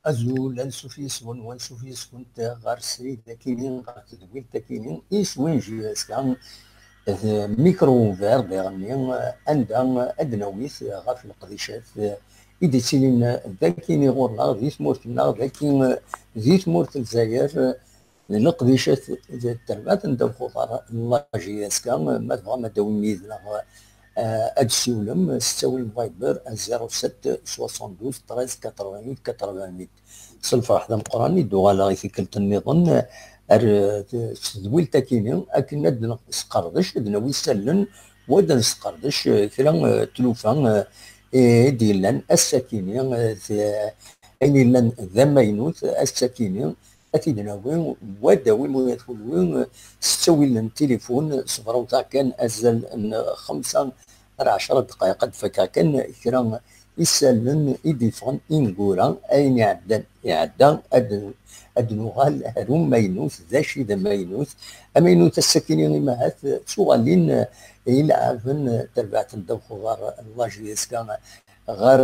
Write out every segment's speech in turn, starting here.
أزول أنسوف يسون وأنسوف يسون غار سريد كينين غار تدويل تكينين يسوين جياس كان ميكرو فير بيغني عندها أدنويث غاف القديشات إذا تسيلين ذاكيني غورنا ذي ثمورتنا ذاكين ذي ثمورت الجزائر القديشات التربات ندو خطر الله جياس كان ما تبغى ما داوي ميزنا ادسيولم ستاوي الفايبر 07 72 13 88 88 صلفة حدا مقراني دوغالا غيثيكلت النظام تدويل تاكيني اكن ندنا سقردش ندنا ويسلن ودن سقردش كرا تلوفا ديلان الساكيني اين لان ذا ماينوث الساكيني أتيدنا وين وداوي وين ستاوي لن تليفون صفر وتاع كان أزل 5 10 دقائق قد فكا كان كرا يسلم يديفون إنغورا أين يعدى أدنوغال هروم ماينوث ذا شي ذا ماينوث أماينوث السكيني معاث تشوغالين يلعبن تربعة الدوخ غار الله جيسكا غار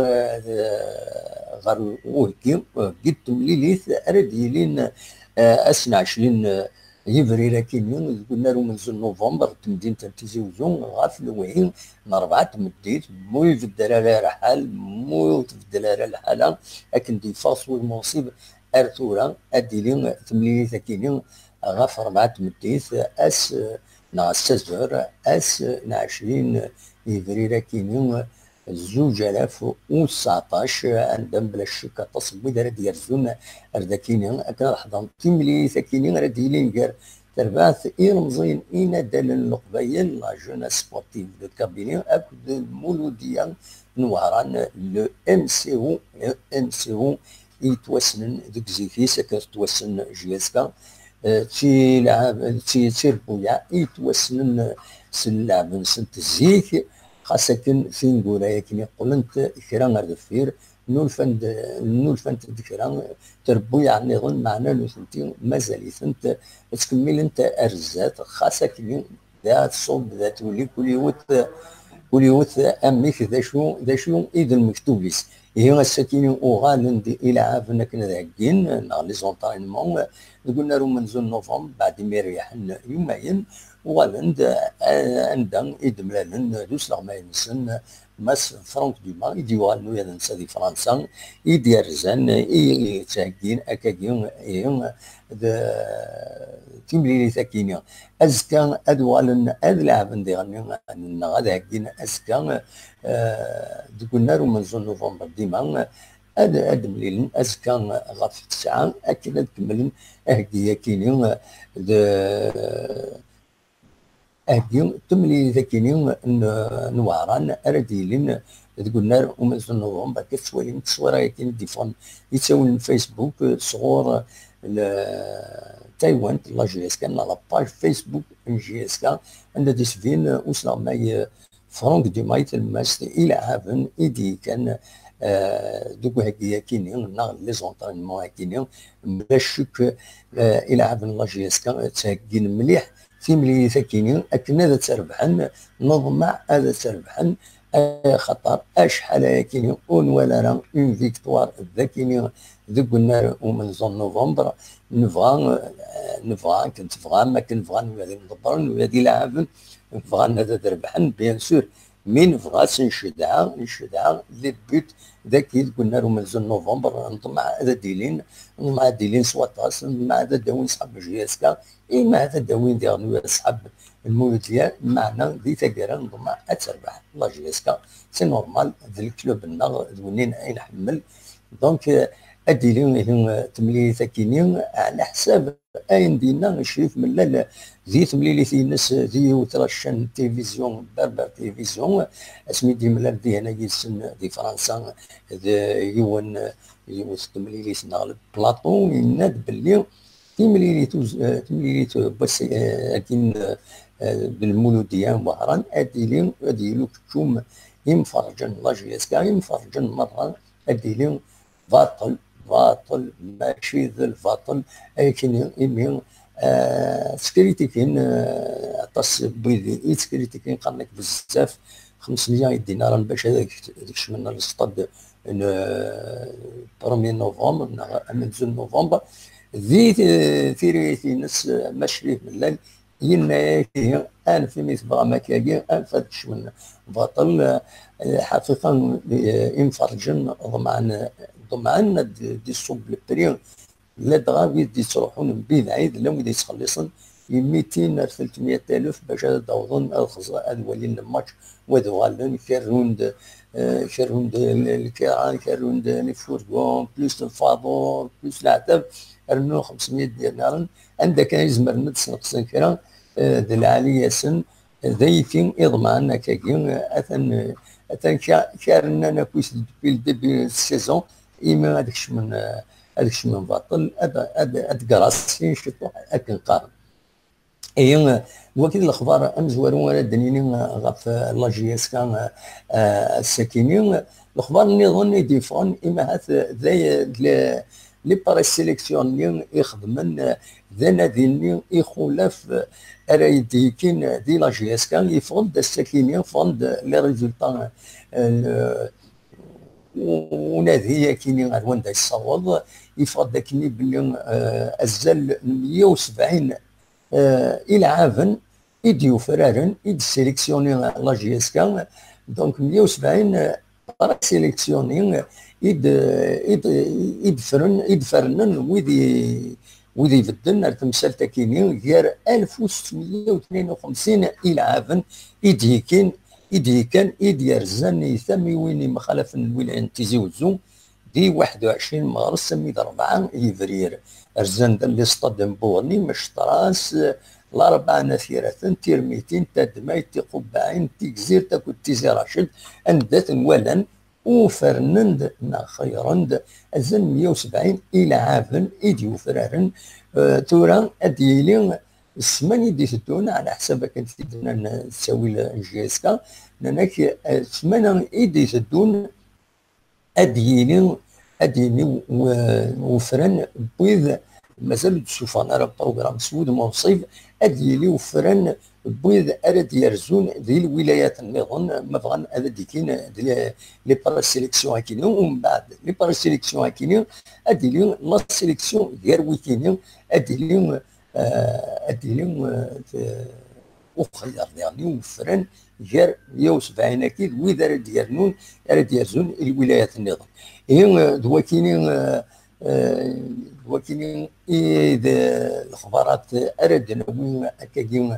وهكي قلت مليليث أرديلين أسنى 20 يفريرا كينيون قلنا له من نوفمبر تمدين تيزي وزون غاف الوعين نربعة تمديت موي في الدلالة رحال موي في الدلالة الحالة لكن دي فاصل المنصب أرثورا أديلين تمليليث كينيون غاف 4 تمديت أس ناس سزور أس 20 يفريرا كينيون 2019 عندهم بلا شك تصويد راه ديالزون رداكيني اكن حضن تيملي ثاكيني راه ديالين كار ترباث يرمزين إن دال القبايل لا جوناس سبورتيف دو كابيني اكد المولوديه نواران لو ام سي او يتوسنن دوك زيكيس كتوسن جياسكا تيلعب تيربويا يتوسنن سلعب سنت الزيك خاصة في نقول كي قلت كرا غير نولفند ذكرى تربوي على النظام معنا نوثنتي مازال ثنت تكمل انت ارزات خاصة كي ذات صوب ذات ولي كل يوث اميك ذا شو اذا المكتوبيس هي السكيني وغالن الى عافنا كنا ذاكين لي زونطاينمون قلنا لهم من زون نوفمبر بعد ما يريحن يومين وغالند عندهم ادملالن دوس لغما ينسن ماس فرانك دوما يديوالنو يا نسا دي فرنسا يديرزان يتاكين اكاكين تيملي ثاكينيا ازكا ادوالن ادلعبن ديغني غادا هكين ازكا قلنا لهم من زون نوفمبر ديما ادمليلن ازكا غاف 9 اكيد تكملن اهديه كينيون اهدي تملي ذاكيني نواران ارديلين تقولنا ومن نوفمبر كتسوالين تصويره كاين ديفون يتساوي فيسبوك صغور تايوان لا جي اس كان لا باج فيسبوك ام جي اس كان عندها ديسفين وصل ماي فرانك دي مايت الماست الى هافن ايدي كان دوك هكايا كاينين لي زونطرينمون كاينين بلا شك الى هافن لا جي اس كان تهكين مليح في ملي ثاكينين اكن هذا تربحن نظمع هذا تربحن خطر اشحال كاينين اون ولا راه اون فيكتوار ذاكينين ذوك النار ومن زون نوفمبر نبغى كنت بغى ما كنبغى نولي ندبرن ولادي لعبن نبغى هذا تربحن بيان سور مين بغى نشدعها لي بوت ذاك قلنا له من زون نوفمبر نطمع هذا ديلين مع ديلين سواطاس مع هذا داوين صحاب جياسكا اي مع هذا داوين ديال صحاب المولوديه معنا ذي تقرا نطمع تربح لا جياسكا سي نورمال ذا الكلوب لنا ونين اي نحمل دونك اديلين تملي ثاكينين على حساب اين دينا نشريف من لا ذي تملي في الناس ذي وترشن تلفزيون بربر تلفزيون اسمي دي ملال دي هنا يسن دي فرنسا يون تملي لي سنغلب بلاطو يناد باللي تملي بس لكن بالمولوديه مهرا اديلو كتوم يمفرجن لا جيسكا يمفرجن مره اديلو باطل ماشي ذا الباطل لكن يمين تكريتيكين عطاس بويدي تكريتيكين قال لك بزاف 500 دينار باش هذاك شملنا للسطاد 1 نوفمبر من 2 نوفمبر ذي ثيري ناس ماشري ملال ينا ان في مثل بغا مكاكي ان فاتش من باطل حقيقه انفرجن ضمعنا دي صوب البريون لا دغا دي تروحون بين عيد لا ويدي يتخلصن 200 300 الف باش داوضن الخزا ولين الماتش وذو غالن كاروند الكيران كاروند الفورغون بلوس الفاضور بلوس العتب رنو 500 دينار عندك كان يزمر ندس نقصن كرا ذي العالية سن ذيفين إضمان كاكين أثن كارنا نكويس في الدبي السيزون إما هذاك من باطل هاد كراسين شتو أكن قارن اي وكيد الاخبار امزوار ولا دنيني غاف لاجيس كان الساكنين الاخبار اللي ظني ديفون اما هات ذي لي باري سيليكسيون يخدمن ذا نادي يخولف رايديكين دي لاجيس كان يفرض الساكنين فرض لي ريزولطا ونادي كاينين غير وين يصوض يفرض داكني بلي ازال 170 الى عافن يديو فرارن يد سيليكسيوني لا جي اس كا دونك 170 بارا سيليكسيوني يدفرنن ويدي يبدلن تمثال تاكيني غير 1652 الى عافن يديكن يرزن يثمي وين مخالف الولايه تيزي وزو دي 21 مارس سميد 4 يفرير رزان اللي صطدم بورني مش طراس الأربعة نثيرة تيرميتين تدماي تقبعين تيكزير تاكل تيزي راشد أندات ولن وفرنند خيرند أزن 170 إلى عافن إيديو فرارن تورا أديلين السماني دي تدون على حسابك انت بدنا نسوي الجيسكا لأنك السمانة إيدي تدون أديلين وفرن بيض مازال تشوف انا بروغرام سود منصيب اديلي وفرن بيض ارد يرزون ذي الولايات النظام ما بغان هذا ديكين لي بارا سيليكسيون كينيو ومن بعد لي بارا سيليكسيون كينيو اديلي لا سيليكسيون غير ويكينيو اديلي وخير يعني وفرن غير 170 اكيد وإذا راه يرنون راه يرزون الولايات النظام هي دواكينين إذا الخبارات أردنا وين أكاكين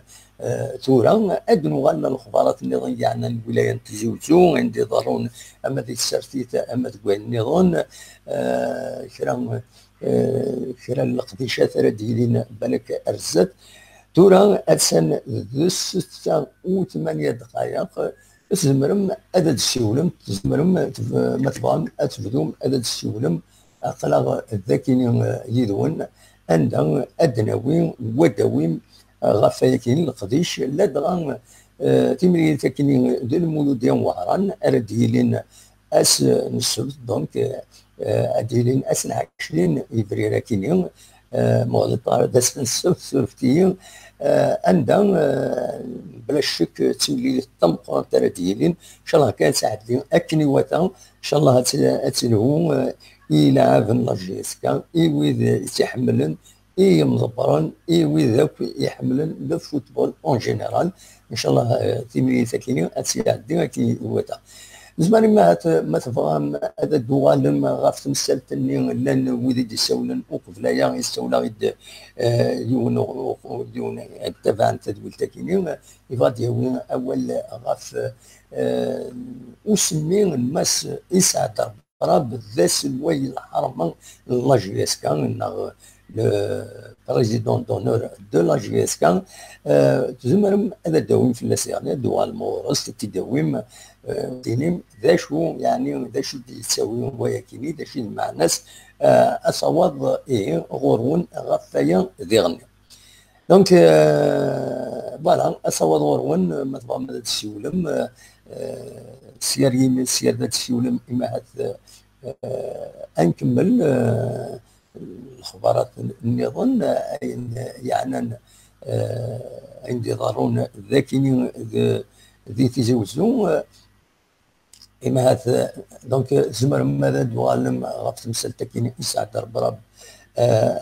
تورا أدنو غانا الخبارات النظام يعني الولاية تزوجو عندي ضرون أما ذي السرتيت أما تقوى النظام كرا القديشات رديلين بالك أرزت تورا أتسن ذو 6 و8 دقائق تزمرم أدد السيولم تزمرم ما تبغان أتبدوم أدد السيولم أقلق الذاكين يدون عند أدناوين وداوين غفايكين القديش لا دغان تمرين تاكين دو المولودين وهران أرديلين أس نسبت دونك أديلين أس 20 إبريل كينين مغلطة داس نسبت سورفتيين عندهم بلا شك تملي الطمق تاع ديالين ان شاء الله كان ساعد لي اكني وتا ان شاء الله اتلهو الى عافن لاجيسكا اي ويذ يتحملن اي مضبرن اي ويذ يحملن لو فوتبول اون جينيرال ان شاء الله تملي تاكيني اتساعد كي وتا زمان ما تفهم هذا الدوال لما غاف تمثلتني لان ودي يسولن وقفلايا يسولا غيد يون تبع تدويل تاكيني يفادي اول غاف وسمي الناس يسعد رب ذا سلوي الحرم لا جي اس كان le président d'honneur de la GSK تزمرم هذا الدويم في السيارة دوال مورس تدويم دينيم ذا شو يعني ذا شو تسوي وياكيني ذا شو مع الناس أصوات إيه غورون غفايا ذيغني دونك فوالا أصوات غورون ما تبغى ماذا تسولم سيار يمين سيار ذا تسولم إما هذا أنكمل الخبرات النظام يعني عندي ضرون ذاكيني ذي تيزي وزو إما هذا دونك زمر ماذا دوالم غاف تمثل تكيني يسعد ربرب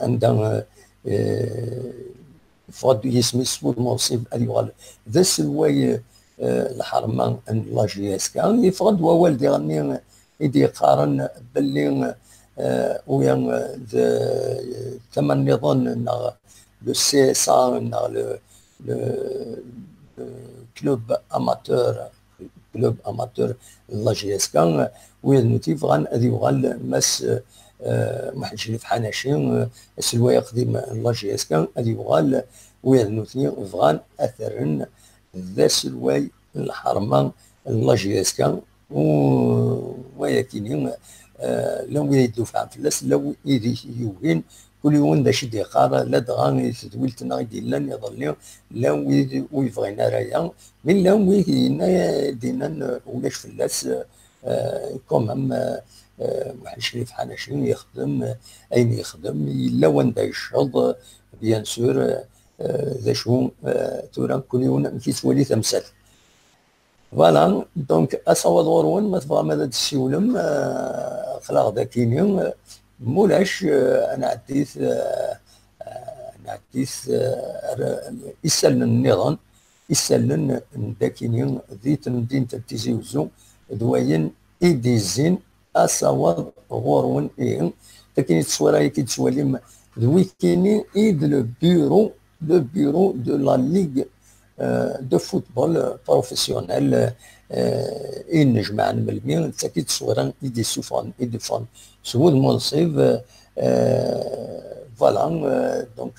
عندنا فغد يسمي سود موصيف أديوال ذا السلوي الحرمان لا جي اس كان يفقد ووالدي غني يدي قارن باللي ويا ثمن نظن لو سي اس ا لو كلوب اماتور لا جي اس كان وين نوتيف غان ادي وغال مس محل شريف حناشي سلوى قديم لا جي اس كان ادي وغال وين نوتني فغان اثرن ذا سلوى الحرمان لا جي اس كان ولكن لو يدو فهم فلاس لو يدي يوين كل يوم دا شدي قارة لا دغان تدويلت نغدي لن يظل لو ويفغينا رايا من لو وينا دينا ولاش فلاس كومام محل شريف حناشي يخدم اين يخدم الا وين دا يشرب بيان سور ذا شو تورا كل يوم كيتولي تمثال فوالا دونك اصوات غورون ما تبغى ماذا تسيولم خلاق داكيني مولاش انا عديت يسلن النظام يسلن داكيني ذي تمدين تبتيزي وزو دواين ايديزين اصوات غورون داكيني تصويره كي تسوالي دويكيني ايد لو بيرو دو لا ليغ دو فوتبول بروفيسيونيل ينجم عن ملمين تاكيد صورا يدي سوفان يدي فان سوود منصب فوالا دونك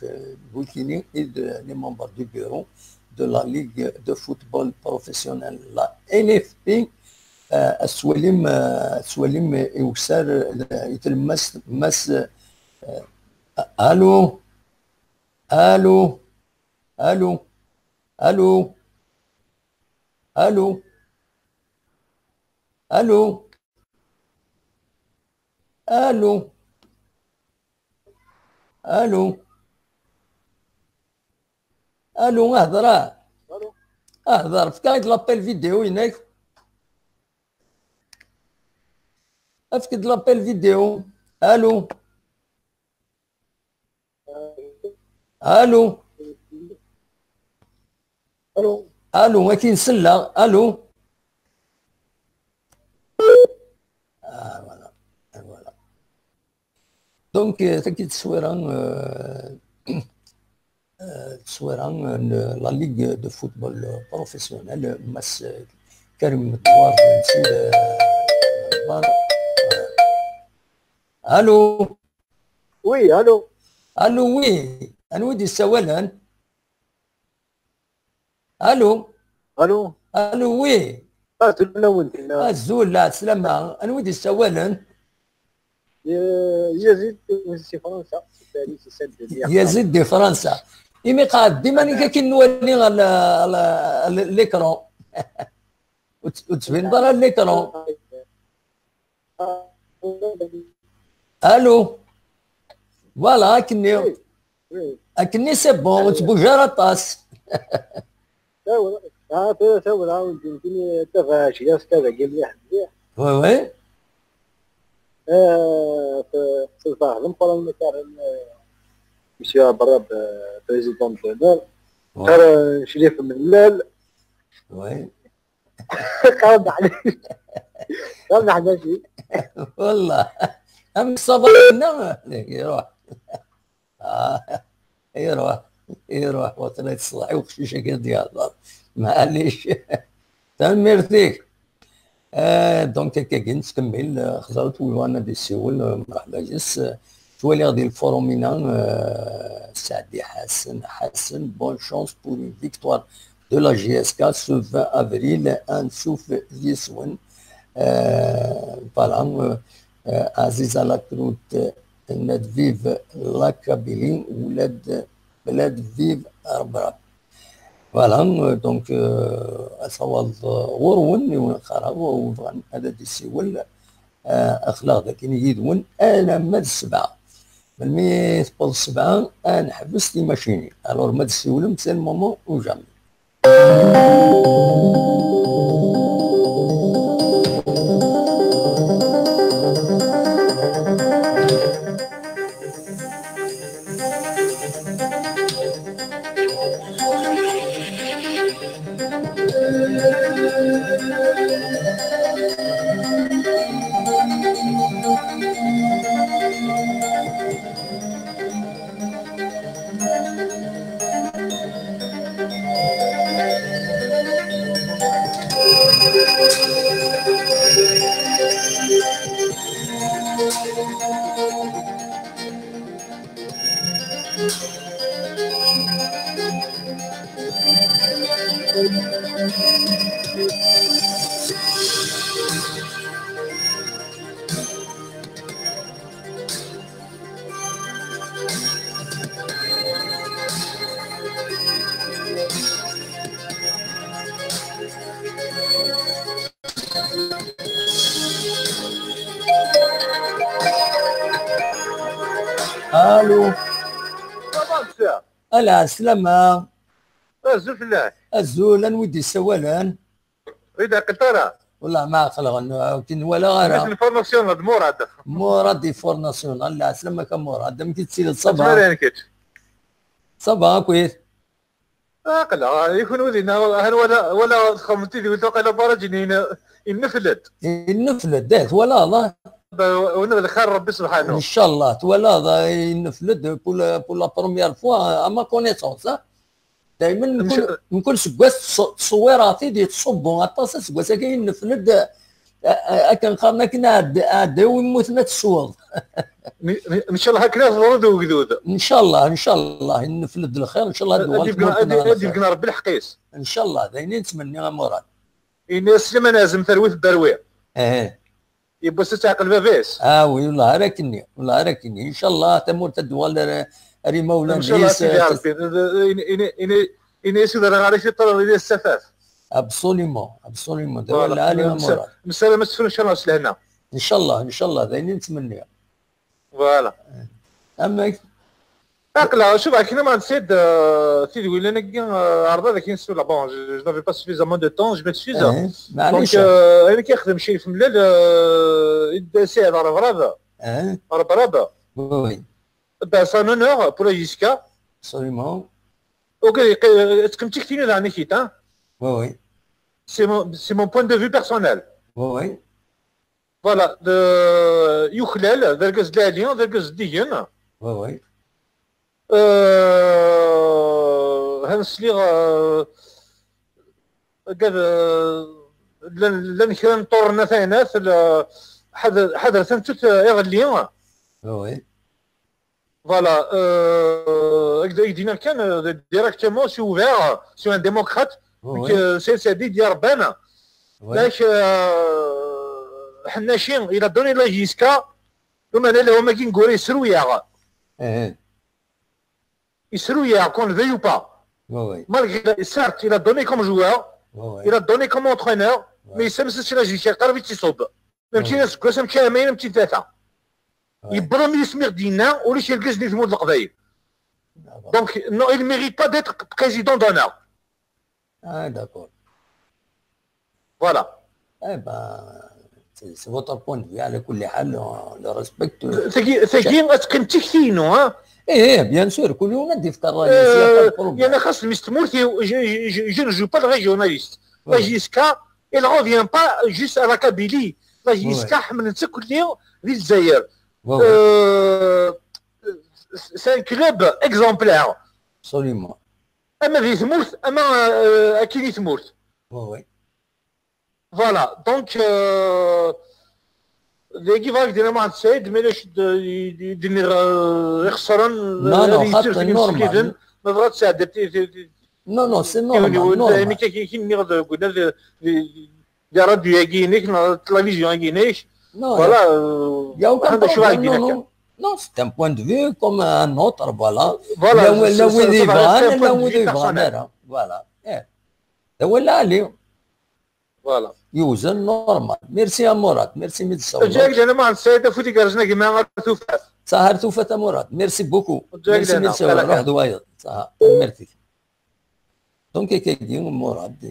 بوكيني ايد لي ممبر دو بيرو دو لا ليغ دو فوتبول بروفيسيونيل لا ال اف بي سواليم يوسار يتلمس مس الو الو الو الو الو الو الو الو الو اهضر اهضر فكايت لابيل فيديو هناك افكد لابيل فيديو الو الو الو الو ما كاين سله الو فوالا فوالا دونك تاكي تصويران لا ليغ دو فوتبول بروفيسيونيل مس كريم الدوار نسيت الو وي الو الو وي انا ودي السوالن الو الو الو وي قاتل وانت الزول لا سلامة انا ودي السوالن يزيد في فرنسا باريس يسدد يزيد دي فرنسا إمي قاعد ديما نيكا كي نولي على ليكرون وتبين برا ليكرون الو فوالا اكني سي بون وتبوجا طاس تاول عاود يمكن تفاشي يا استاذ قال لي حد وي وي في الفاهم قال مثلا مسيو برا بريزيدون دونال قال شريف من الليل وي قال عليه قال حاجه والله ام الصبر يروح يروح وطلعت الصلاحي وخشيشه قد يهضر معليش تمرتيك دونك هكا كي نكمل خزرت وانا دي سيول مرحبا جس تولي غادي الفورومينا سعدي حسن بون شانس بور اون فيكتوار دو لا جي اس كا سو 20 افريل نشوف يسون فوالا عزيزه لاكروت ناد فيف لاكابيلي ولاد بلاد فيف ربرب فوالا دونك اصوات غورون ونخرج وفغان هذا دي سيول اخلاق ذاك يدون انا مد السبعه من مي تبوظ السبعه انا حبست لي ماشيني الور مد السيول مثل المومون وجامي الو. طبعا الا سلامة. ازف الله الزول ودي السوالان. اذا قلت والله ما خلق ولا مثل غير الفورماسيون هاد مراد مراد فور ناسيونال. لا سلامك مراد يمكن تسير صباح تمارين كيت صباح كويس. قلا يكون ولينا ولا خمتي دي ولا قلا برجني النفلت النفلت دات ولا الله ونبغي خير ربي سبحانه ان شاء الله ولا ذا النفلت بور لا بروميير فوا اما كونيسونس. دائما نكون سكواس تصويراتي دي تصبوا غطاس سكواس كاين نفلت اكن قارنا كنا عاد ويموتنا تسوض. ان شاء الله هكذا ورد وقدود ان شاء الله ان شاء الله نفلت الخير ان شاء الله ادي بقنا ربي الحقيس ان شاء الله داينين نتمنى مراد الناس لما لازم ثروت الدرويه يبقى تعقل بابيس وي والله راكني والله راكني ان شاء الله تمر تدوال ري مولانا ان شاء الله سيدي عرفي إني يسود انا غادي يطلع لي السفاف ابسوليمون دابا العالم مراد مساله ما تفرنش انا لهنا ان شاء الله ان شاء الله داينين نتمنى فوالا. اما لا شوف كيما ما نسيت سيدي ولا انا عرضه ذاك نسول بون جو نافي با سوفيزامون دو طون جو ميكسكوز معليش انا كيخدم شي في ملال يدسي على ربرابه ربرابه وي با سان اونور بور جيسكا ابسوليمون اوكي تكمتي كثير على نيكيت وي سي مون بوين دو فيو بيرسونيل وي فوالا يخلال ذركز داليون ذركز ديين وي هنسليغ قال لن كان طورنا ثانات حضر ثنتوت يغلي وي فوالا دينا كان ديريكتومون سي اوفير سي ان ديموكرات سي دي ديال ربنا باش حنا شي الى دوني لا جيسكا ثم انا لو ما كي نقول يسرويا يسرويا كون فيو با malgré certes il a donné comme joueur il a donné comme entraîneur mais ça مسش لا جيسكا قرب يتصوب فهمتي ناس كاسم كاملين فهمتي ثلاثه يبرم يسمير دينا وليش يلقزني في مود القضايا دونك نو il mérite pas d'être président d'honneur d'accord voilà c'est votre point de vue على كل حال لو ريسبكت ثقيل اتقنتي كثينو ها بيان سور كل يوم ندي في يعني خاص مستمرتي je ne joue pas le régionaliste la JSK elle revient pas juste à la Kabylie la JSK حملت كل يوم في الجزائر c'est un club exemplaire absolument اما في ثمورت اما اكيد ثمورت وي فوالا دونك ديكي فاك دينا مع السيد مالاش يدير يخسرن لا خاطر نورمال ما بغات تساعد نو سي نورمال مي كي نغد قلنا دي راديو ياكينيك التلفزيون ياكينيك فوالا هذا شو راك دينا Non, c'est un point de vue comme un autre, voilà. Voilà. Là où il est voilà. ولا عليه. Voilà. يوزن نورمال. ميرسي يا مراد، ميرسي متصور. جاك انا مع السيده فوتي كارجنا كيما توفات. سهر توفات مراد، ميرسي بوكو. ميرسي متصور روح دوايض. صح، ميرسي. دونك كي مراد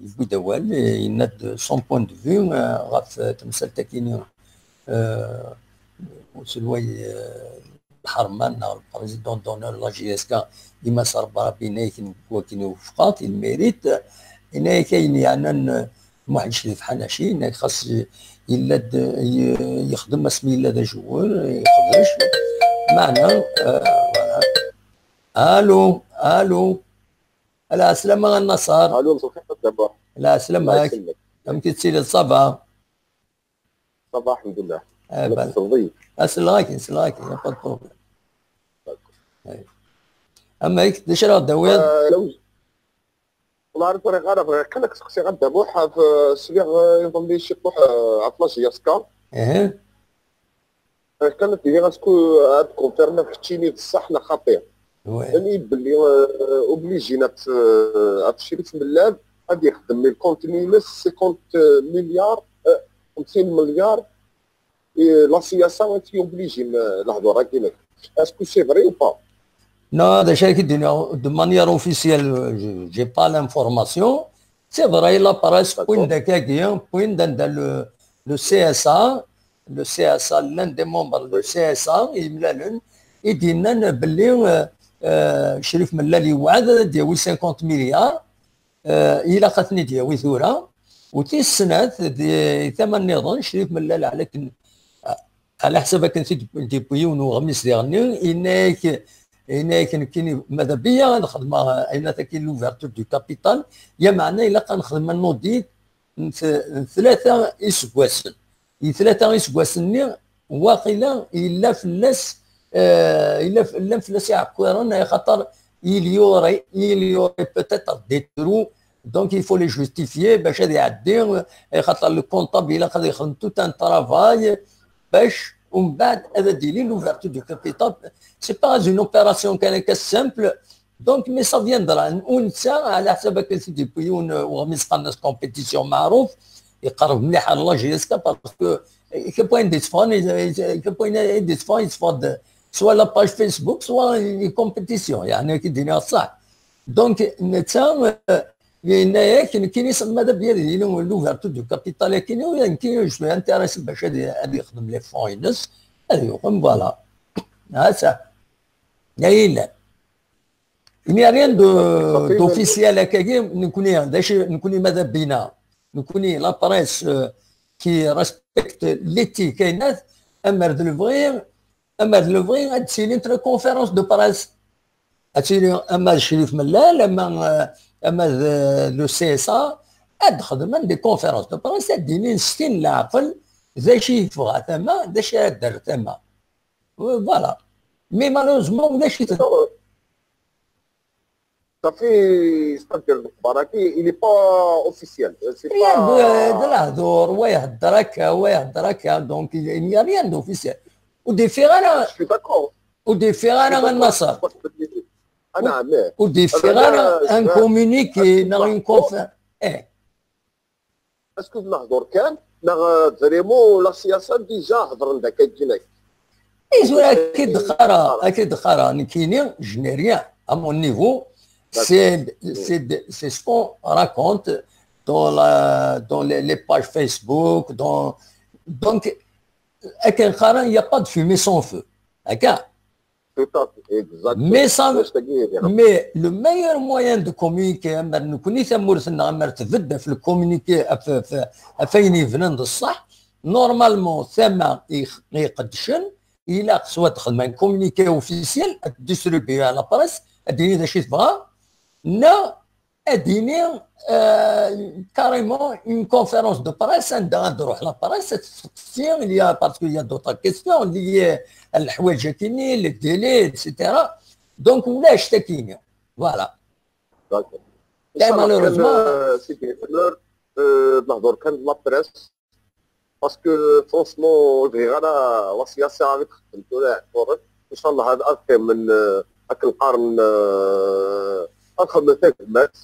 يبدا دوال يند سون بوين دو فيو غاف تمثال تاكيني وسلوي الحرمان البريزيدون دونور لا جي اس كا ديما صار بينيك وكين وفقات الميريت هنا كاين يعني واحد الشريف حناشي خاص الا يخدم اسمي الا ذا جوار يخدمش معنا. الو الو. لا سلامة النصر. الو صافي دابا. لا سلامك. يمكن تسير صافا. صافا الحمد لله. انا كنصلي. اسلاكي يا با بروبليم. اما هيك داش راه داوير. والله عرفت راه غير كان لك سقسي غدا بوحه في السبيغ ينظم لي شي طوح عطلاش ياسكا. كانت هي غتكون هاد كونفيرنا فتشيني بصح لا خطير. يعني باللي اوبليجينا هاد الشريف ملال غادي يخدم لي الكونتيني يمس 50 مليار 50 مليار. لا سياسه غادي اوبليجي الهضره كاينه. اسكو سي فري او با؟ Non, déjà, de manière officielle, je n'ai pas l'information. C'est vrai, il apparaît point dans le CSA, l'un des membres du CSA, il dit que Chérif Mellali وعد ديال 50 مليار الى قتني ديال ثوره وتي السنه ثمن نظام شريف ملال على حسب كنت ديبيون وغميس ديالني انك كاين ماذا بيا نخدم اين كاين لوفرتور دو كابيتال يا معناه الا كنخدم النوديت ثلاثه اسكواسن واقيلا الا فلاس الا فلاس يعكرون خاطر il y aurait peut-être des trous donc il faut les justifier باش هذا يعدي خاطر لو كونطابل الا قادر يخدم توت ان ترافاي باش ومن بعد هذا ديلي لوفرتور دو كابيتال سي با اون اوبيراسيون كان سامبل دونك مي سا فيندرا ونسى على حسابك سيدي بيون وغميس قناص كومبيتيسيون معروف يقرب مليح على لا جي اس كا باسكو كبوين ديسفون يتفاد سوا لا باج فيسبوك سوا لي كومبيتيسيون يعني كي دينا صح دونك نتا كاين يسمى هذا بيا لوفرتور دو كابيتال كاين شويه انتيريس باش هذا يخدم لي فاينانس هذا يقوم فوالا هذا لا il n'y a rien d'officiel هكاكي نكوني ماذا بينا نكوني لا بريس كي ريسبكت ليتي كاينات اما دو فغي غتسيري انت كونفيرونس دو بريس غتسيري اما الشريف ملال اما لو سي اس ا تخدم دي كونفيرونس دو بريس ديني نستين العقل ذا شي يتبغى ثما ذا شي دار ثما فوالا مي مالوزمون ذا شي صافي ستاف ديال الاخبار كي الي با اوفيسيال سي با de الهضور ويهضر هكا دونك il rien d'officiel وديفير انا وديفير انا النصر انا عامل وديفير انا ان كومونيكي نا اون كونفير اسكو الهضور كان نا فريمون لا سياسه ديجا هضر ذاك كاينك اكيد خرا كاينين جنيريان ا مون نيفو c'est ce qu'on raconte dans les pages Facebook, donc, il n'y a pas de fumée sans feu. Mais le meilleur moyen de communiquer, normalement, il a soit un communiqué officiel distribué à la presse, non, carrément une conférence de presse, la presse, il y a, parce qu'il y a d'autres questions liées à les délais, etc. Donc, on l'a acheté. Voilà. Et malheureusement, la presse, parce que franchement, la سياسة avec إن شاء الله هذا أكثر من أكل قرن أكثر من 3 مات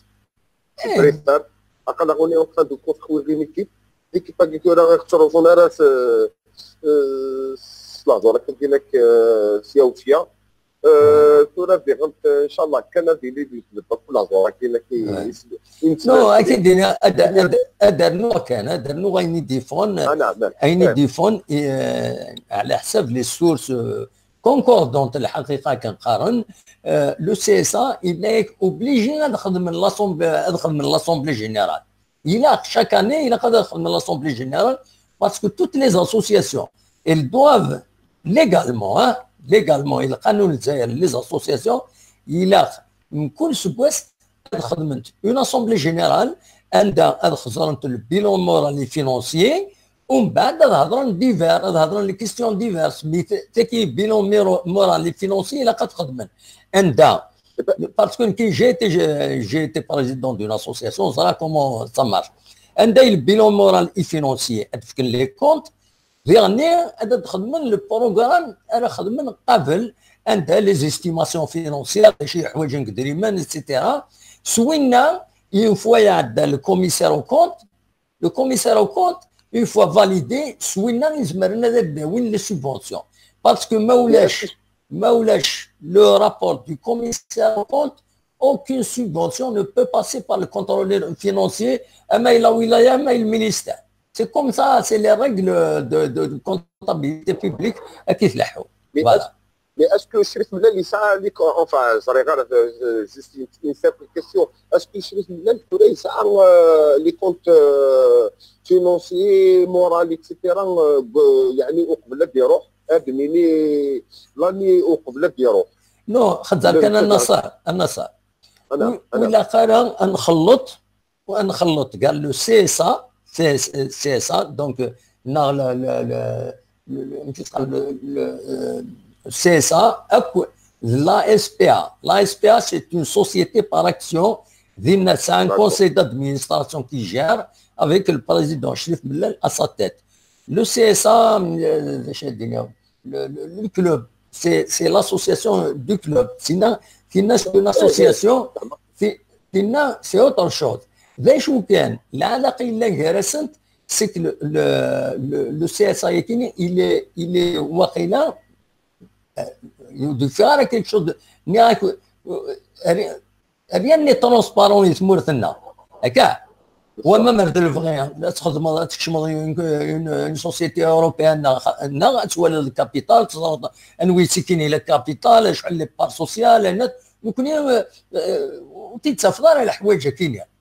بريستار أقل أغنية وقت دوكو تخوي في ميكيب ديكي باكي كورا غيختارو زونيراس سلاحظو راك كدير لك سياوتيا كورا في غنت إن شاء الله كان ديلي بيتبقى كل عزوة كاين لك نو أكيد أدرنو غيني ديفون على حساب لي سورس كونكوردونت الحقيقه كنقارن. لو سي اس ا il est obligé ندخل من لاسومبلي جينيرال. الا chaque année il ندخل من لاسومبلي جينيرال parce que toutes les associations elles doivent légalement القانون الجزائري les associations الى من كل سبوس خدمت اون اسامبلي جينيرال عندها خزرت البيلون مورالي فينونسيي ومن بعد هضرن لي كيستيون ديفيرس تكي بيلون مورالي فينونسيي لا قد خدمن عندها باسكو كي جيتي بريزيدون دون اسوسياسيون زرا كومون سا مارش عندها البيلون مورالي فينونسيي تفكن لي كونت ديغني هذا تخدمن لو بروغرام انا خدمن قبل عندها لي زيستيماسيون فينونسيير شي حوايج نقدريمان ايتترا سوينا اون فوا يعدى الكوميسير او كونت اون فوا فاليدي سوينا نزمرنا نداوين لي سوبونسيون باسكو ما ولاش لو رابور دو كوميسير او كونت aucune subvention ne peut passer par le contrôleur financier اما الى ولايه اما المينيستير. C'est comme ça, c'est les règles de comptabilité publique qui se l'ont. Voilà. Mais est-ce que Chérif Mellal, enfin, ça regarde juste une simple question, est-ce que Chérif Mellal pourrait les comptes financiers, moraux, etc. يعني وقبل بيروح بنيني لاني وقبل بيروح؟ نو خذ كان النصار ولا قرا نخلط قال له سي سا c'est ça. Donc, c'est ça. L'ASPA. L'ASPA, c'est une société par action. C'est un conseil d'administration qui gère avec le président Chérif Mellal à sa tête. Le CSA, le club, c'est l'association du club. Sinon, c'est une association, c'est autre chose. ليش كان العلاقه اللي رسنت سيك لو سي اس اي كيني الي واقيلا دو فيغ كيك شوز ريان ني ترونسبارون يتمورثنا هكا وما مرد الفغيان لا تخدم تكشم اون سوسيتي اوروبيان تولد الكابيتال انوي سكيني لا كابيتال شحال لي بار سوسيال ممكن تيتسافر على حوايج كينيا.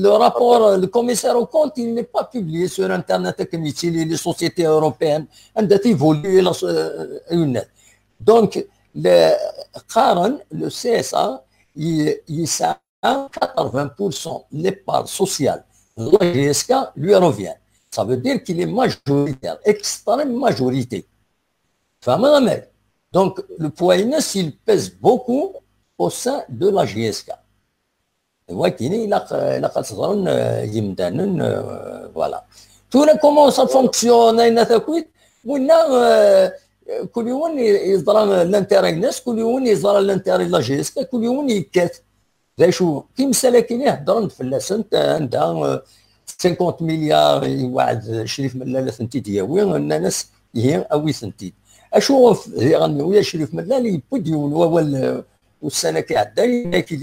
Le rapport, le commissaire au compte, il n'est pas publié sur Internet comme ici, les sociétés européennes, elles ont évolué. Donc, le CSA, il sait 80% les parts sociales. La GSK lui revient. Ça veut dire qu'il est majoritaire, extrême majorité. Donc, le poids inès, il pèse beaucoup au sein de la GSK. ولكن إلا خاصة يمدانن فوالا. تونا كومون سا فونكسيون أين تكويت ولا كل يوم يزرع لانتيري الناس، كل يوم يزرع لانتيري لا جيسكا، كل يوم يكات ذا شو كي مسالكين يهضرن في اللاسنت عندها 50 مليار يوعد شريف ملال ثنتي دياوي الناس هي أوي ثنتي أشوف غني ويا شريف ملال يبديون والسنة كيعدى كي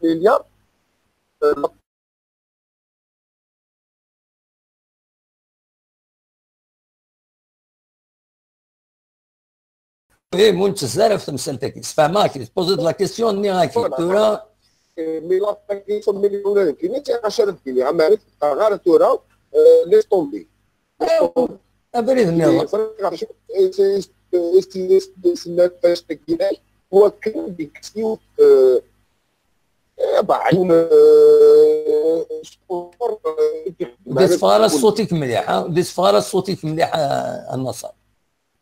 مليار ايه منتج زارف تمثلتك فهماك تبوزيت لا كيسيون ني هاكي تورا مي لا كيسيون مليون كاين حتى 10 كيلو عملت غير تورا ليس طومبي ابريد النظام هو كان بيكسيو بعين ودي تفارس صوتك مليح ودي تفارس صوتك مليح النصر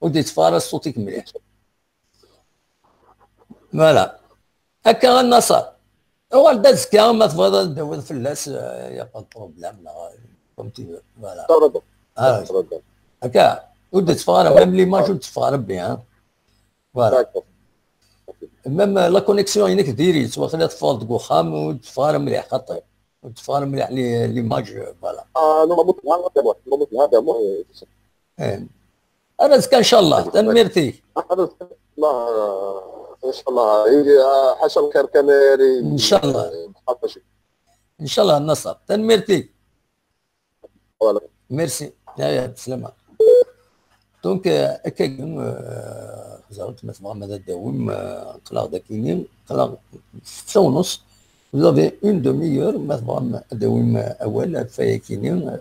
ودي تفارس صوتك مليح فوالا هكا النصر هو دازكا ما تفضل دوز في الناس يا با بروبليم فهمتي فوالا هكا ودي تفارس ميم لي ماج تفارس بيان فوالا ميم لا كونيكسيون هناك ديري سوا خليها تفضل وخام وتفارس مليح خطير وتفارس مليح لي ماج فوالا نورمالمون رزق ان شاء الله تنميرتي الله ان شاء الله حاشا الخير كان ان شاء الله ان شاء الله النصر تنميرتي ميرسي يا بسلامه دونك هكا زعمت مثلا ماذا داوم قلاغ داكينين قلاغ 6:30 vous avez une demi-heure مثلا داوم اول فياكينين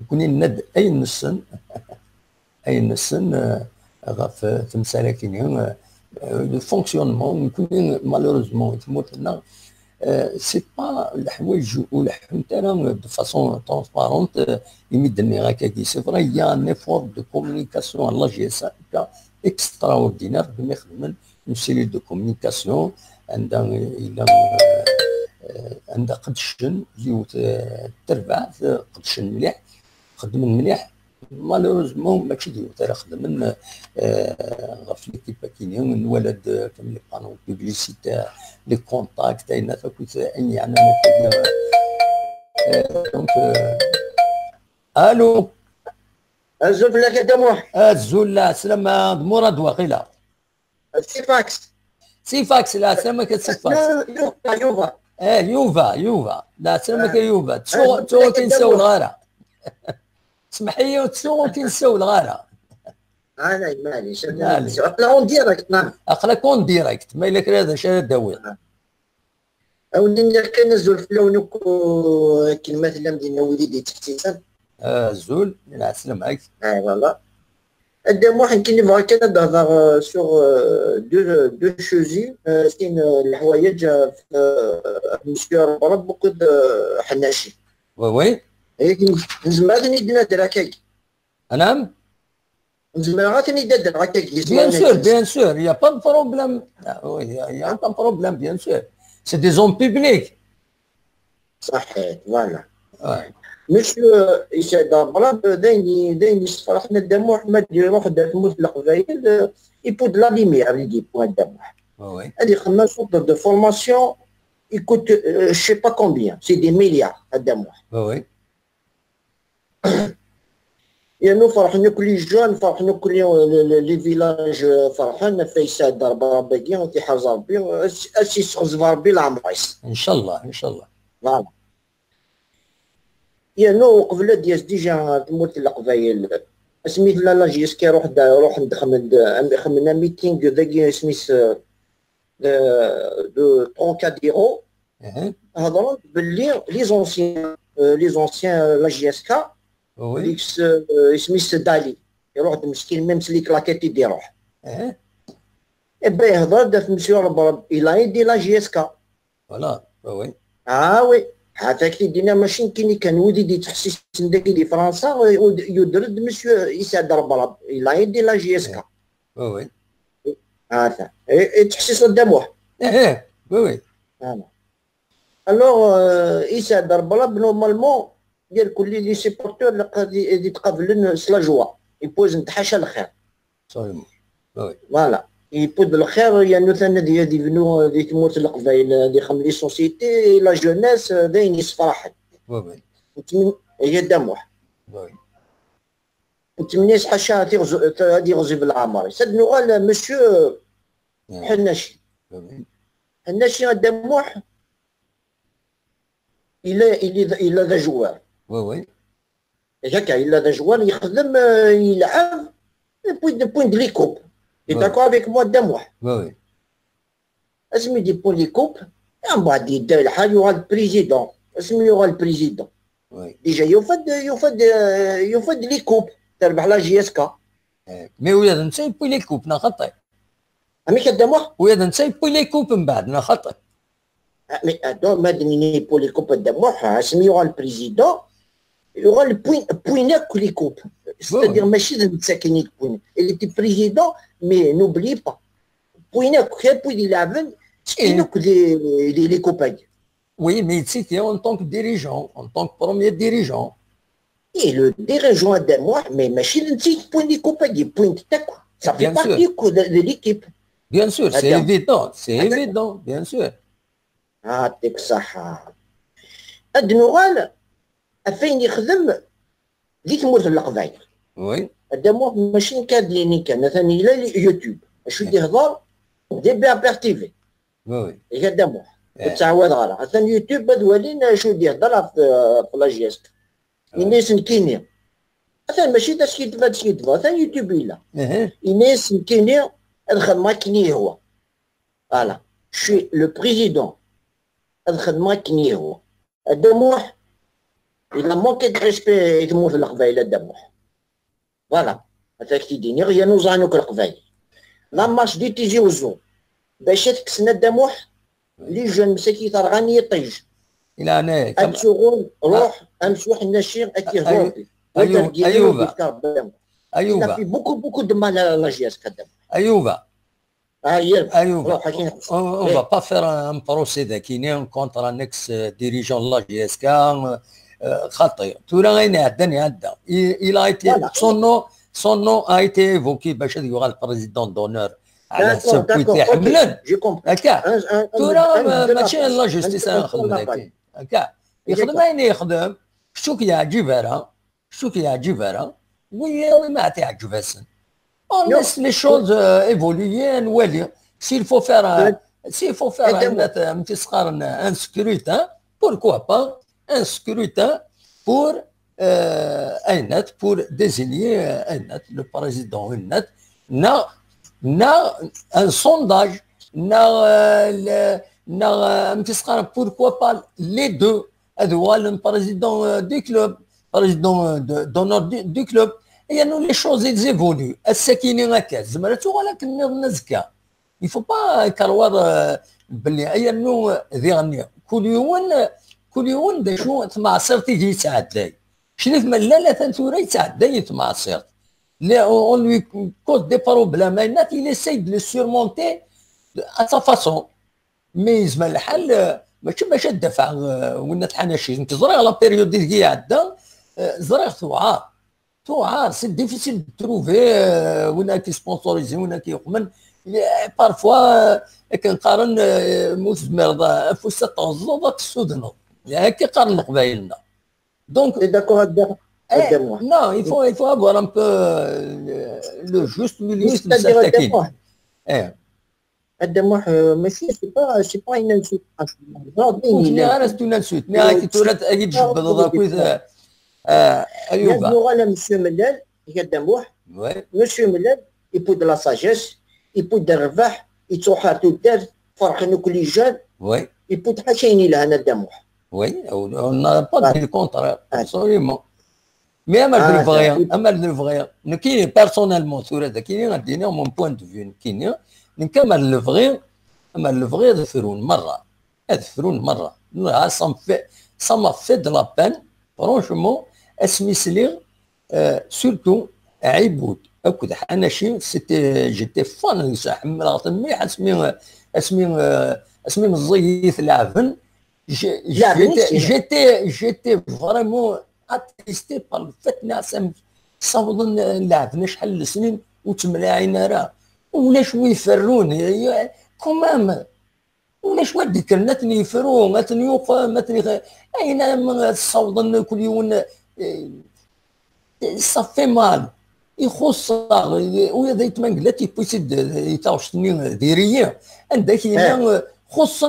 كوني ند اي نسن اي نسن غاف تمسالاكينين لو فونكسيونمون كوني مالوروزمون تموت لنا سي با الحوايج والحون تاعنا دو فاسون ترونسبارونت يمدني هكاكي سي فري يا ان ايفور دو كومونيكاسيون لا جي اس ا اكسترا اوردينير كما يخدم اون سيلول دو كومونيكاسيون عندها قدشن زيوت تربع قدشن مليح خدم مليح مالوروزمون ماشي ديوت راه خدم غاف ليكيب كاينين الولد كم لي بانو بوبليسيتير لي كونتاكت اين فكنت اني انا دونك الو الزول لا كدموح الزول لا سلامة مراد واقيلا سيفاكس لا سلامة كتسفاكس يوفا يوفا لا سلامة يوفا تو تنساو الغارة اسمح لي تو تنساو الغارة انا معليش اقلا اون ديريكت نعم اقلا كون ديريكت ما الا كان هذا شاد داوي اولي كنزول في لونك كلمات اللي مدينا وليدي تحتيسان الزول نعسل معاك فوالا الدموح يمكن لي كان نهضر سور دو شوزي سين الحوايج مسيو رب وقد حناشي وي نزمر غادي ندير هكاك نعم نزمر غادي ندير هكاك بيان سور يا با بروبليم يا با بروبليم بيان سور سي دي زون بوبليك صحيح فوالا مسيو يسعد براب داين يصفرحنا الدموح ما يروح تموت القبايل يبود لا ليمير اللي يجيبوها الدموح هذه خدمه سوط دو فورماسيون يكوت شي با كومبيان سي دي مليار الدموح وي يعني فرحنا كل جون فرحنا كل لي فيلاج فرحنا في يسعد ربي باقي وتي حاز ربي اسي سخز ربي العمريس ان شاء الله ان شاء الله فوالا نو قبل دياس ديجا تموت القبايل سميت لا جي اس كي روح خمنا ميتينغ داكي سميت دو 34 يورو هضروا باللي لي زونسيان لا جي اس كا ديك سميت دالي يروح مسكين ميم سلي كلاكيتي دي روح با يهضر دا في مسيو رب الى يدي لا جي اس كا فوالا وي وي هذاك اللي دينا ماشي كاين كان ودي تحسيس داكي دي فرنسا يدرد مسيو يسعد رب الى يدي لا جي اس كا وي هذا تحسيس الدموح وي الوغ يسعد رب نورمالمون ديال كل لي سيبورتور اللي غادي يتقابلن سلا جوا يبوز نتحاشى الخير صحيح وي فوالا يبود الخير يعني مثلا دي بنو دي تموت القبايل دي خم لي سوسيتي لا جونيس داين يصفرحن وي هي الدموح وي نتمنيش حاشا غادي يغزي بالعمر سد نغال مسيو حناشي حناشي الدموح إلا ذا جوار وي هكا إلا ذا جوار يخدم يلعب بوين دو لي كوب داكور افيك موا الدموح وي اسمي دي بوين لي كوب من بعد يدير الحال يوغا البريزيدون اسمي يوغا البريزيدون ديجا يوفد لي كوب تربح لا جي اس كا مي ويا نتا يبوي لي كوب نا خطي امي كدموح ويا نتا يبوي لي كوب من بعد نا خطي مي دون مادني بو لي كوب الدموح اسمي يوغا البريزيدون يوغا البويناك لي كوب c'est-à-dire ماشي نتا كاين بوين اللي تي بريزيدون مي نوبلي با بويناك غير بوين يلعبن كاينوك لي كوباج Oui, mais c'était en tant que dirigeant, en tant que premier dirigeant. Et le dirigeant de moi, mais machine, c'est point de coupe, il point de tac. Ça fait Bien partie de l'équipe. Bien sûr, c'est évident, c'est évident, bien sûr. Ah, t'es que ça. Adnoral, فين يخدم اللي تموت القبائل. وي الدموع ماشي كادليني كان مثلا الى يوتيوب شو يهضر دي بي ابير تيفي. وي هي الدموع وتعود غير مثلا يوتيوب ولين شو يهضر في لاجيست الناس نكيني مثلا ماشي داش كيدفا مثلا يوتيوب الا الناس نكيني الخدمه كني هو فوالا شي لو بريزيدون الخدمه كني هو الدموع إلا مونكي دو ريسبي تموت القبائل الدموع فوالا هذاك تيديني غير نوزانوك القبائل لا مارش دي تيجي وزون باش تكسنا الدموع لي جون مساكي غاني يطيج الى انا اتشغل روح امسوح النشير اكي ايوبا في بوكو دو مال لا جياس كدم ايوبا ايوبا on va pas faire un procédé كاينين كونتر ان اكس ديريجون لا جي اس كا خطير تورا غير عدى il a été son nom a été évoqué باش يوغال بريزيدون دونور على السبوي تاع حملن هكا تورا ماشي لا جوستيس نخدم هكا هكا يخدم وين يخدم شو كيعجب راه وي ما تعجب السن on laisse les choses évoluer نولي s'il faut faire un scrutin pourquoi pas un scrutin pour pour désigner le président un sondage pourquoi pas les deux le président du club président d'honneur du club يعني لي شوز ايفوليو الساكنين هكا زمرتو ولكن نزكى يفو با كروار باللي اي انه ذي كل يوم دا شنو تمعصر تيجي يتعدى شنو لا ثورة يتعدى يتمعصر لا اون لوي كوز دي بروبليم النات il essaye de le surmonter à sa façon مي يزمن الحل ماشي باش تدفع ونات حناشي انت زريغ لا بيريود دي عدى زريغ توعار سي ديفيسيل دو تروفي وين كي سبونسوريزي وين كي يقمن بارفوا كنقارن موت مرضى في 14 ضاك السودان هكا قارن قبايلنا دونك داكور non il faut avoir un peu le juste milieu de الدموع ماشي سي با ان انسوت c'est une insulte نهاية تولات اكيد جبد ذاك ايوبا يا مسيو ملال هي الدموع مسيو ملال يبو دو لا ساجيس يبو دو الرباح يتوحاتو الدار فرحنا كل جاد وي يبو حاشيني لها انا الدموع وي on n'a pas dit le contraire absolument mais اما الفغيان كاين بيرسونيلمون ثورة كاين غادينا مون بوين دو فيو كاين نكمل الفغيان اما الفغيان ذفرون مرة ça m'a fait de la peine franchement اسمي سليغ سورتو عيبود اكد حناشي سيتي جيتي فان حمل غطمي اسمي مزيث لعبن جيتي فريمون اتريستي بار فات ناس صوضن لعبنا شحال سنين وتملاعين راه ولاش يفرون كمام ولاش ودي كرناتني يفرون ماتني اين صوضن كل يوم صافي مال يخص وإذا يتمنقلات يبوسيد يتاوشتني ديريا عندك هنا خصوصا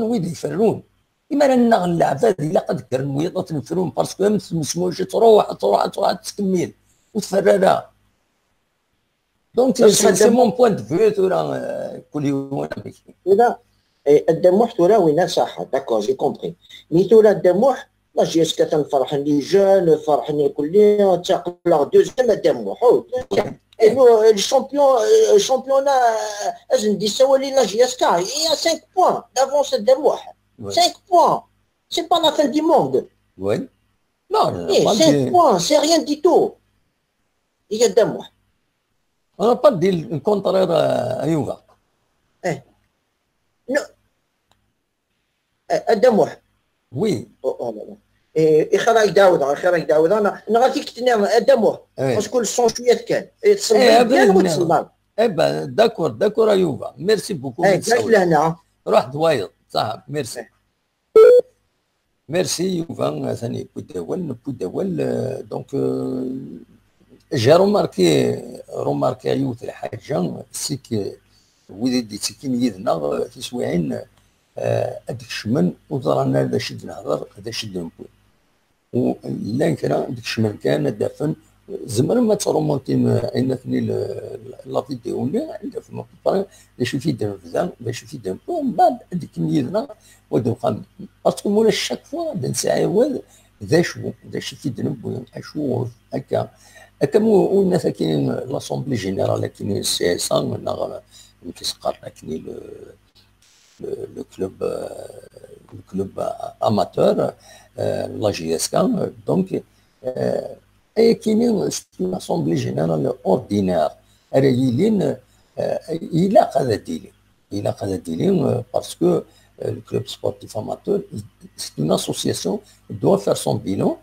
ويد يفرون إما رانا نلعب هذه لا قد كرن ويضا تنفرون باسكو ما تسموش تروح تكمل وتفررها دونك سي مون بوان دو فيو تورا كل يوم لا الدموع تورا وين صح داكور جي كومبري مي تورا الدموع لا جي اس كتنفرح لي جون فرحني كلي تقلع دوزيام الدموع الشامبيون ازن دي سوالي لا جي اس كا هي 5 بوان دافونس الدموع 5 points. C'est pas la fin du monde. Oui. Non, 5 points, c'est rien du tout. Il y a 2 mois. On n'a pas dit le contraire à Yuga. Non. 2 mois. Oui. خرج داود انا غاديك تنام 2 mois. باسكو الصون شويه كان تصلي بيان وتصلي. داكور يوغا. ميرسي بوكو. جاك لهنا. روح دوايض. صح ميرسي. ميرسي يوفا ثاني بوداول دونك جا روماركي يوث الحاجه سيك ويدي تسكين يدنا في سواعين هذاك الشمن وزرانا هذا شد نهضر هذا شد نقول ولا كان ديك الشمن كان دافن زمر ما ترومونتي عندنا ثني لا فيديو عندنا في المقطع باش في دم فزان باش في دم من بعد هذيك ميدنا ودو قام باسكو مولا شاك فوا نسعى ذا شو في دم شو هكا مو الناس كاينين لاسومبلي جينيرال كاينين السي اس ولا كيسقر كاينين لو كلوب اماتور لا جي اس كا دونك كاينين لاسومبلي جينيرال اوردينير رايلين الى هذا ديلين باسكو le club sportif amateur, c'est une association, il doit faire son bilan.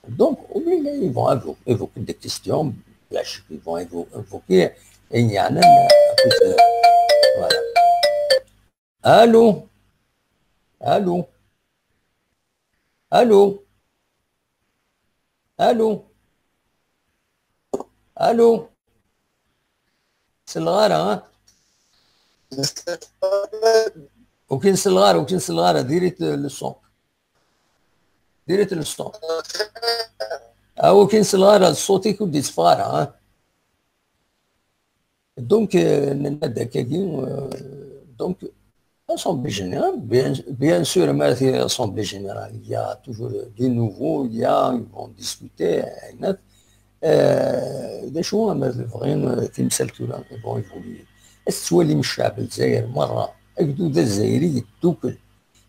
Donc, ils vont évoquer des questions, ils vont évoquer, et il y en a, voilà. Allô? Allô? Allô? Allô? Allô? C'est le rare, hein? وكاين صغار ديريت الصون هو كاين صغار صوتك ودي صفاره ها دونك نادا كاين دونك assemblée générale bien sûr ما في assemblée générale il y a toujours des nouveaux ils vont discuter اذا شو ما بغينا تمثلتوا لا يبغوا يفولي السوالي من الشعب الجزائر مره الجدود الجزائري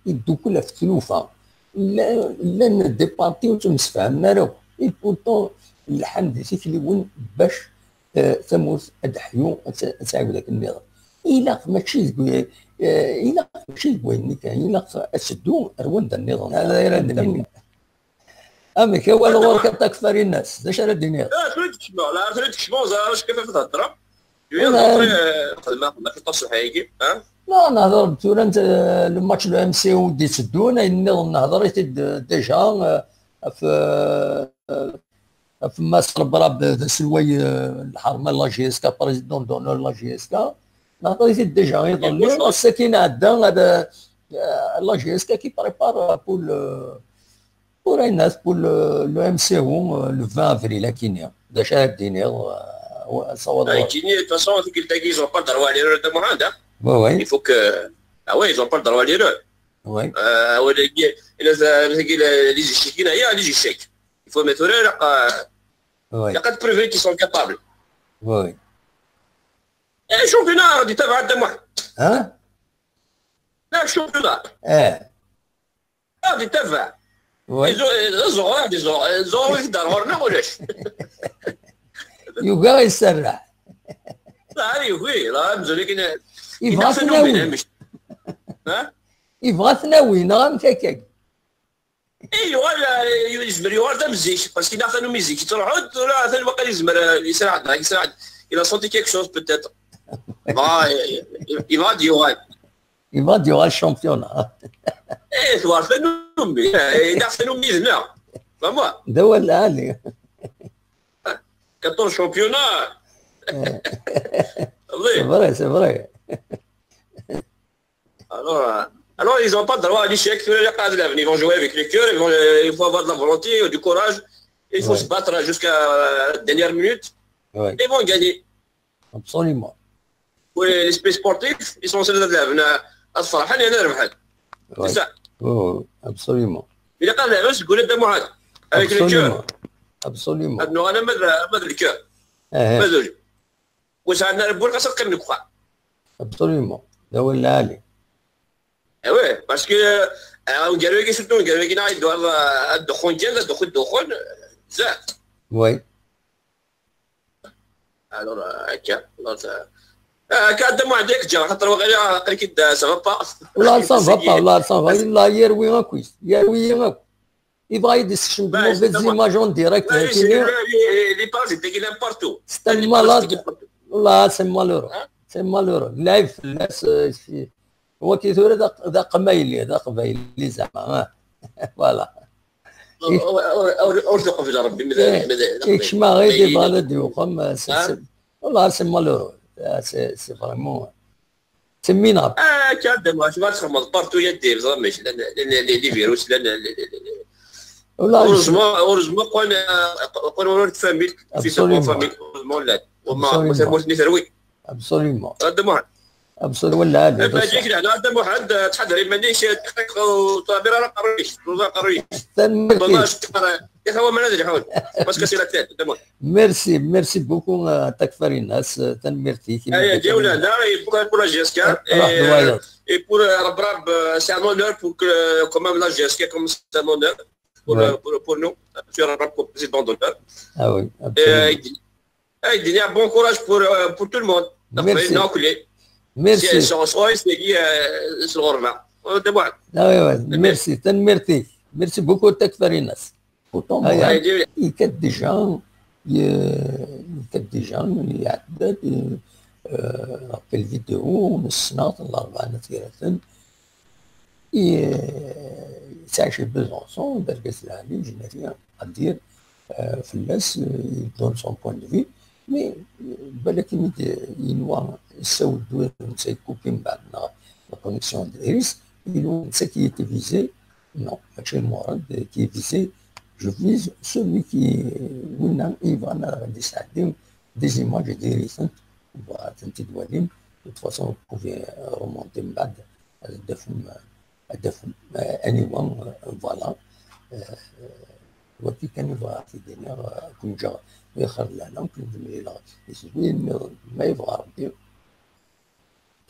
يدوكل في تلوفه لا ديبارتي وتمسفهمنا له بورتون الحمد فيك اللي وين باش تموت ادحيو تعاود ذاك النظام الا ماشي تقول الا ماشي تقول كاين الا اسدو روند النظام هذا يرد اما كوا الغور كتكفر الناس اش راه الدنيا لا تريد تشمو زعما كيف تهضر ما كنتش حقيقي ها لا نهضر بتولا انت الماتش لو ام سي ودي تسدونا نهضر ديجا في مصر براب سلوي الحرمه لا جي اس كا بريزيدون دونور لا جي اس كا نهضر ديجا يظل السكينه عندها هذا لا جي اس كا كي بريبار بور الناس بور لو ام سي هو لو 20 افريل كينيا دا شهر دينير صواب كينيا دو فاسون قلت لك يزون با دروا لي دو مهاندا Oui. Il faut que. Ah ouais, ils ont pas le droit à l'erreur. Oui. Les échecs. Il faut mettre l'erreur. Il n'y a pas de preuves qui sont capables. Oui. Et le championnat, du tabac de moi. Hein? Le championnat. Du tabac. Oui. Ils ont envie d'avoir un relais. يبغى يسرع. لا وي لا مزوليكين يبغى ثانوي يبغى ثانوي نعم هكاك ايوا يزمر يورد مزيك باسكو الا ثانو ميزيك تروحوا ولا ثاني باقي يزمر يساعد الى سونتي كيك شوز بوتيتر يبغى ديوغال الشامبيون ثوار ثانو الا ثانو ميزنا فما دوا العالي 14 championnats. C'est vrai. Alors ils n'ont pas le droit à l'échec. Ils vont jouer avec les cœurs, il faut avoir de la volonté, du courage. Il faut se battre jusqu'à la dernière minute. Ouais. Ils vont gagner. Absolument. Oui, les sportifs, ils sont ceux-là. C'est ça. Oh, absolument. Il y a quand même ce goulet de moi avec les cœurs. Absolument. Nous, on a mal le cœur. مازال واش عندنا ربو خاصك كنكفى ابسوليومون هذا هو العالي ايوا باسكو قالوا لي شفتو قالوا لي نعيدوا الدخون ديال الدخون بزاف وي الوغ هكا كادمو عندك جا خاطر واقيلا قريت سافا لا سافا لا يروي كويس يروي Il va y avoir des images en direct. Les pages étaient guillemets partout. C'est malade. Là, c'est malheureux. C'est malheureux. Live, هو كيثور ذا قمايلي ذا قبايلي زعما فوالا ارزق في ربي ايش ما غير بلد يقوم والله سي مالورو سي فريمون سي مينابل كان واش ما تخمض بارتو يدير زعما لي فيروس اورجمون قول فاميل في سبون فاميل لا وما سيرموش نثروي ابسوليومون ابسول ولا هذا باجيك لهنا هذا واحد تحضري مانيش طابير راه قرويش قرويش هو ما نادري حول باسكو سي لا تيت ميرسي بوكو تكفر الناس تنميرتي اي جاو لهنا بور لا جيسكا اي بور رب سي ان اونور بور كومام لا جيسكا كوم سي ان اونور pour nous sur un président d'honneur. Ah oui, absolument. Il dit un bon courage pour tout le monde. Merci. Merci. Merci. Merci beaucoup تكفر الناس. يكاد ديجا يعدد في الفيديو من السنة الأربعة نتيرة يتعايش بزونسون دركاس العالي جينيريا قدير فلاس يدون سون بوان دو في مي بالك ينوى يساو الدوير نتا يكوبي من بعد لا كونيكسيون ديريس ينوى نتا كي يتفيزي نو ماشي المرض كي يفيزي جو فيز سولوي كي وين ايفا انا غادي يساعدهم دي زيماج ديريسنت تنتي دواليم دو فاسون بوفي رومونتي من بعد الدفن انيوان فوالا وكي كان يبغى في الدنيا كون جا يخرج لنا كون ليلة يسوين ما يبغى ربي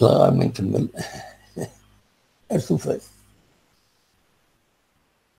بلا ما نكمل ارثو فات